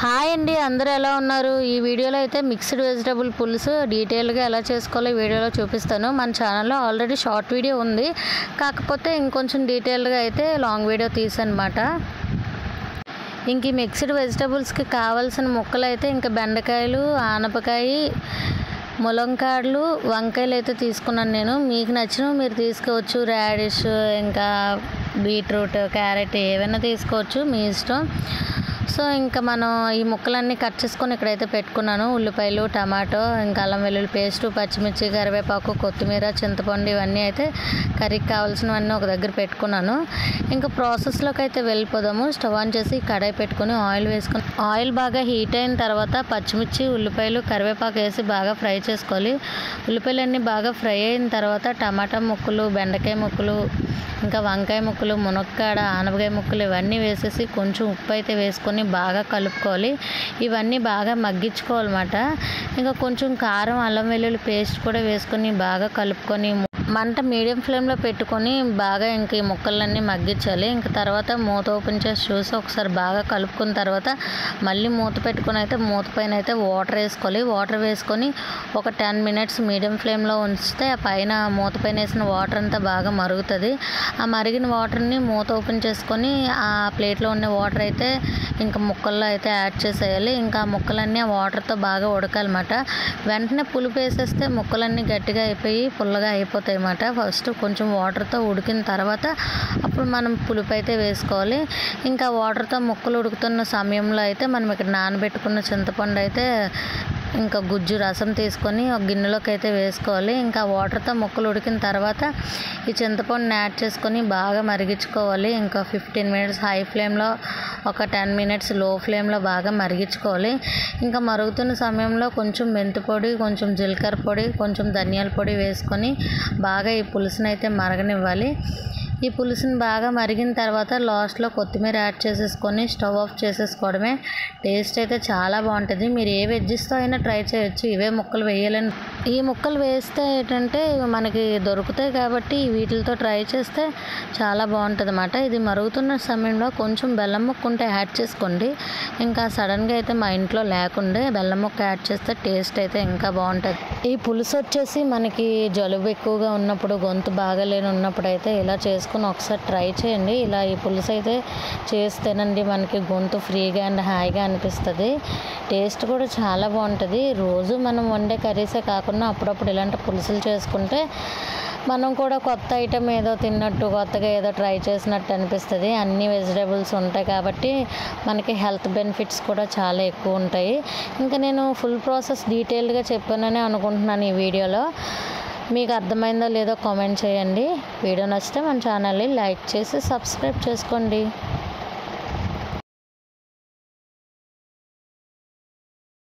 Hi అండి, అందరూ ఎలా ఉన్నారు? ఈ వీడియోలో అయితే మిక్స్డ్ వెజిటబుల్ పులుసు డీటెయిల్గా ఎలా చేసుకోవాలో ఈ వీడియోలో చూపిస్తాను. మన ఛానల్లో ఆల్రెడీ షార్ట్ వీడియో ఉంది, కాకపోతే ఇంకొంచెం డీటెయిల్గా అయితే లాంగ్ వీడియో తీసానమాట. ఇంక ఈ మిక్స్డ్ వెజిటబుల్స్కి కావాల్సిన ముక్కలు అయితే ఇంకా బెండకాయలు, ఆనపకాయ, ములంకాడలు, వంకాయలు అయితే తీసుకున్నాను నేను. మీకు నచ్చినవి మీరు తీసుకోవచ్చు. రాడిష్, ఇంకా బీట్రూట్, క్యారెట్ ఏవైనా తీసుకోవచ్చు, మీ ఇష్టం. సో ఇంకా మనం ఈ ముక్కలన్నీ కట్ చేసుకొని ఇక్కడైతే పెట్టుకున్నాను. ఉల్లిపాయలు, టమాటో, ఇంకా అల్లం వెల్లుల్లి పేస్టు, పచ్చిమిర్చి, కరివేపాకు, కొత్తిమీర, చింతపండు ఇవన్నీ అయితే కర్రీకి కావాల్సినవన్నీ ఒక దగ్గర పెట్టుకున్నాను. ఇంకా ప్రాసెస్లోకి అయితే వెళ్ళిపోదాము. స్టవ్ ఆన్ చేసి కడాయి పెట్టుకొని ఆయిల్ వేసుకొని ఆయిల్ బాగా హీట్ అయిన తర్వాత పచ్చిమిర్చి, ఉల్లిపాయలు, కరివేపాకు వేసి బాగా ఫ్రై చేసుకోవాలి. ఉల్లిపాయలు అన్నీ బాగా ఫ్రై అయిన తర్వాత టమాటా ముక్కలు, బెండకాయ ముక్కలు, ఇంకా వంకాయ ముక్కలు, మునక్కాడ, ఆనపకాయ ముక్కలు ఇవన్నీ వేసేసి కొంచెం ఉప్పు అయితే వేసుకొని బాగా కలుపుకోవాలి. ఇవన్నీ బాగా మగ్గించుకోవాలన్నమాట. ఇంకా కొంచెం కారం, అల్లం వెల్లుల్లి పేస్ట్ కూడా వేసుకొని బాగా కలుపుకొని మంట మీడియం ఫ్లేమ్లో పెట్టుకొని బాగా ఇంక ఈ ముక్కలన్నీ మగ్గించాలి. ఇంకా తర్వాత మూత ఓపెన్ చేసి చూసి ఒకసారి బాగా కలుపుకున్న తర్వాత మళ్ళీ మూత పెట్టుకొని అయితే మూత పైన అయితే వాటర్ వేసుకోవాలి. వాటర్ వేసుకొని ఒక 10 మినిట్స్ మీడియం ఫ్లేమ్లో ఉంచితే ఆ పైన మూత పైన వేసిన వాటర్ అంతా బాగా మరుగుతుంది. ఆ మరిగిన వాటర్ని మూత ఓపెన్ చేసుకొని ఆ ప్లేట్లో ఉన్న వాటర్ అయితే ఇంకా ముక్కల్లో అయితే యాడ్ చేసేయాలి. ఇంకా ఆ ముక్కలన్నీ ఆ వాటర్తో బాగా ఉడకాలన్నమాట. వెంటనే పులుపు వేసేస్తే ముక్కలన్నీ గట్టిగా అయిపోయి పుల్లగా అయిపోతాయి అన్నమాట. ఫస్ట్ కొంచెం వాటర్తో ఉడికిన తర్వాత అప్పుడు మనం పులుపు అయితే వేసుకోవాలి. ఇంకా వాటర్తో ముక్కలు ఉడుకుతున్న సమయంలో అయితే మనం ఇక్కడ నానబెట్టుకున్న చింతపండు అయితే ఇంకా గుజ్జు రసం తీసుకొని ఒక గిన్నెలోకి అయితే వేసుకోవాలి. ఇంకా వాటర్తో ముక్కలు ఉడికిన తర్వాత ఈ చింతపండుని యాడ్ చేసుకొని బాగా మరిగించుకోవాలి. ఇంకా 15 మినిట్స్ హై ఫ్లేమ్లో, ఒక 10 మినిట్స్ లో ఫ్లేమ్లో బాగా మరిగించుకోవాలి. ఇంకా మరుగుతున్న సమయంలో కొంచెం మెంతి పొడి, కొంచెం జీలకర్ర పొడి, కొంచెం ధనియాల పొడి వేసుకొని బాగా ఈ పులుసుని అయితే మరగనివ్వాలి. ఈ పులుసుని బాగా మరిగిన తర్వాత లాస్ట్లో కొత్తిమీర యాడ్ చేసేసుకొని స్టవ్ ఆఫ్ చేసేసుకోవడమే. టేస్ట్ అయితే చాలా బాగుంటుంది. మీరు ఏ వెజ్జెస్తో అయినా ట్రై చేయొచ్చు. ఇవే ముక్కలు వేయాలని, ఈ ముక్కలు వేస్తే ఏంటంటే మనకి దొరుకుతాయి కాబట్టి వీటితో ట్రై చేస్తే చాలా బాగుంటుంది అన్నమాట. ఇది మరుగుతున్న సమయంలో కొంచెం బెల్లం ముక్క ఉంటే యాడ్ చేసుకోండి. ఇంకా సడన్గా అయితే మా ఇంట్లో లేకుండే బెల్లం ముక్క యాడ్ చేస్తే టేస్ట్ అయితే ఇంకా బాగుంటుంది. ఈ పులుసు వచ్చేసి మనకి జలుబు ఎక్కువగా ఉన్నప్పుడు, గొంతు బాగాలేని ఉన్నప్పుడు అయితే ఇలా చేసుకుని ఒకసారి ట్రై చేయండి. ఇలా ఈ పులుసు అయితే చేస్తేనండి మనకి గొంతు ఫ్రీగా అండ్ హాయిగా అనిపిస్తుంది. టేస్ట్ కూడా చాలా బాగుంటుంది. రోజు మనం వండే కర్రీసే కాకుండా అప్పుడప్పుడు ఇలాంటి పులుసులు చేసుకుంటే మనం కూడా కొత్త ఐటెం ఏదో తిన్నట్టు, కొత్తగా ఏదో ట్రై చేసినట్టు అనిపిస్తుంది. అన్ని వెజిటేబుల్స్ ఉంటాయి కాబట్టి మనకి హెల్త్ బెనిఫిట్స్ కూడా చాలా ఎక్కువ ఉంటాయి. ఇంకా నేను ఫుల్ ప్రాసెస్ డీటెయిల్డ్గా చెప్పానని అనుకుంటున్నాను ఈ వీడియోలో. మీకు అర్థమైందో లేదో కామెంట్ చేయండి. వీడియో నచ్చితే మన ఛానల్ని లైక్ చేసి సబ్స్క్రైబ్ చేసుకోండి.